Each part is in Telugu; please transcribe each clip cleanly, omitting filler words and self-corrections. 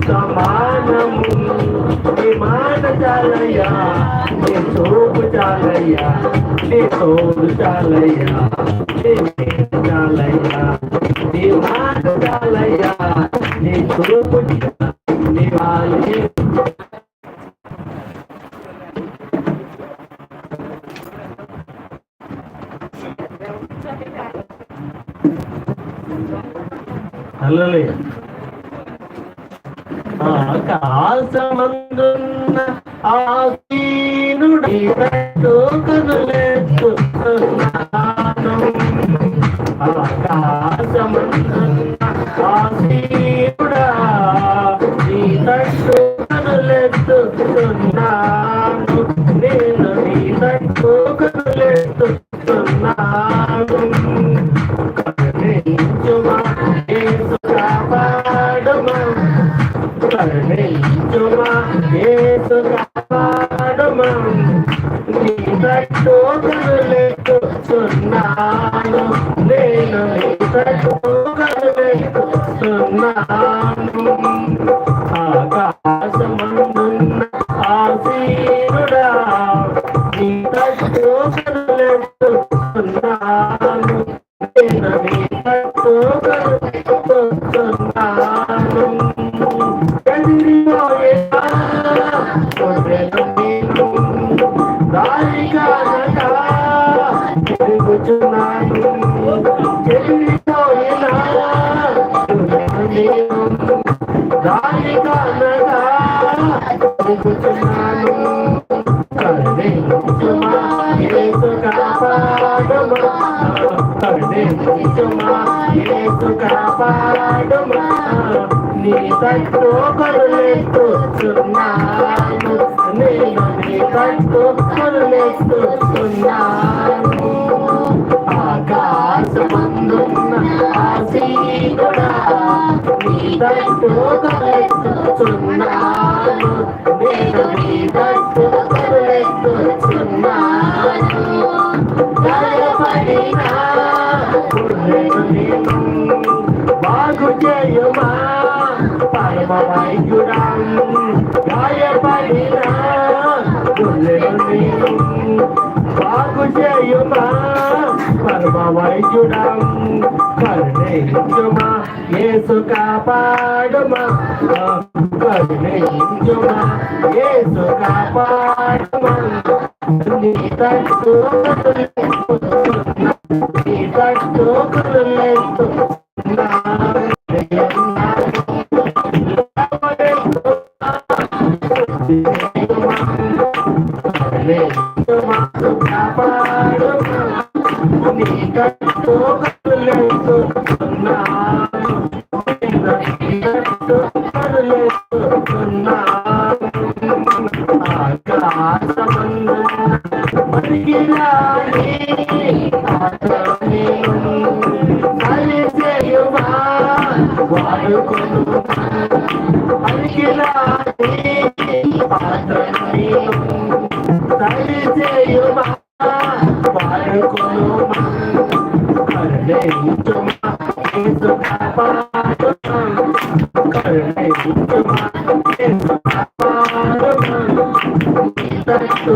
సమానము. నీ మాట చాలయ్యా, నీ చూపు చాలయ్యా, నీ తోడు చాలయ్యా, నీ మేలు చాలయ్యా, నీ మాట చాలయ్యా, నీ చూపు నీ వాలి. హల్లెలూయా. ఆకాశమందున్న ఆసీనుడి కనులెత్తుతున్నాను. ఆకాశమందున్న ఆసీనుడా నీ తట్టు కనులెత్తుతున్నాను. నేను నీ తట్టు కనులెత్తుతున్నాను. కరుణించుమా యేసు కాపాడుమా, కరుణించుమా యేసు కాపాడుమా. నీ తట్టు కనులెత్తుతున్నాను. నేను నీ తట్టు కనులెత్తుతున్నాను. ఆకాశమందున్న ఆసీనుడా నీ తట్టు కనులెత్తుతున్నాను. నేను నీ తట్టు కనులెత్తుతున్నాను. ఎదిరిపోయేనా గొర్రెను నేను దారి కానక తిరుగుచున్నాను. ఎదిరిపోయేనా గొర్రెను నేను దారి కానక తిరుగుచున్నాను. కరుణించుమా యేసు కాపాడుమా, కరుణించుమా యేసు కాపాడుమా. నీ తట్టు కరుణిస్తున్నాను. నేను నీ తట్టు కరుణిస్తున్నాను. ఆకాశమందున్న ఆసీనుడా నీ తట్టు కరుణిస్తున్నాను. నేను నీ తట్టు కరుణిస్తున్నాను. గాయపడినా గొర్రెను నేను బాగు చేయుమా పరమ వైద్యుడా. గాయపడినా గొర్రెను నేను బాగు చేయుమా పరమ వైద్యుడా. కరుణించుమా యేసు కాపాడుమా, కరుణించుమా యేసు కాపాడుమా. నీ తట్టు నీ తట్టు కరుణిస్తున్నాను. కాపాడుమా నీ తట్టు కరుణిస్తున్నాను. నీ తట్టు కరుణిస్తున్నాను. ఆకాశమందున్న మరిగిరాని పాత్రని కలిసేయుమా వాడుకొనుమా. మరిగిరాని పాత్రని కలిసేయుమా వాడుకొనుమా. కరుణించుమా యేసు కాపాడుమా, కరుణించుమా యేసు కాపాడుమా. నీ తట్టు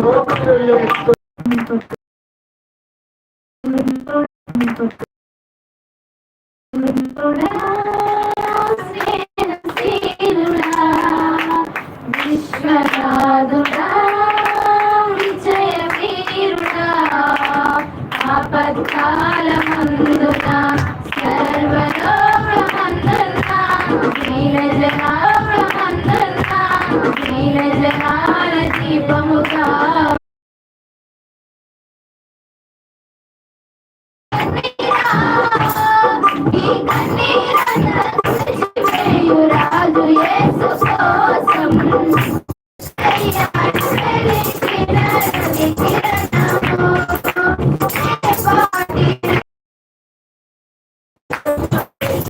విశ్వనాథుడా విజయ వీరుడా ఆపత్కాలమందున సర్వలోకమందున నీల జనా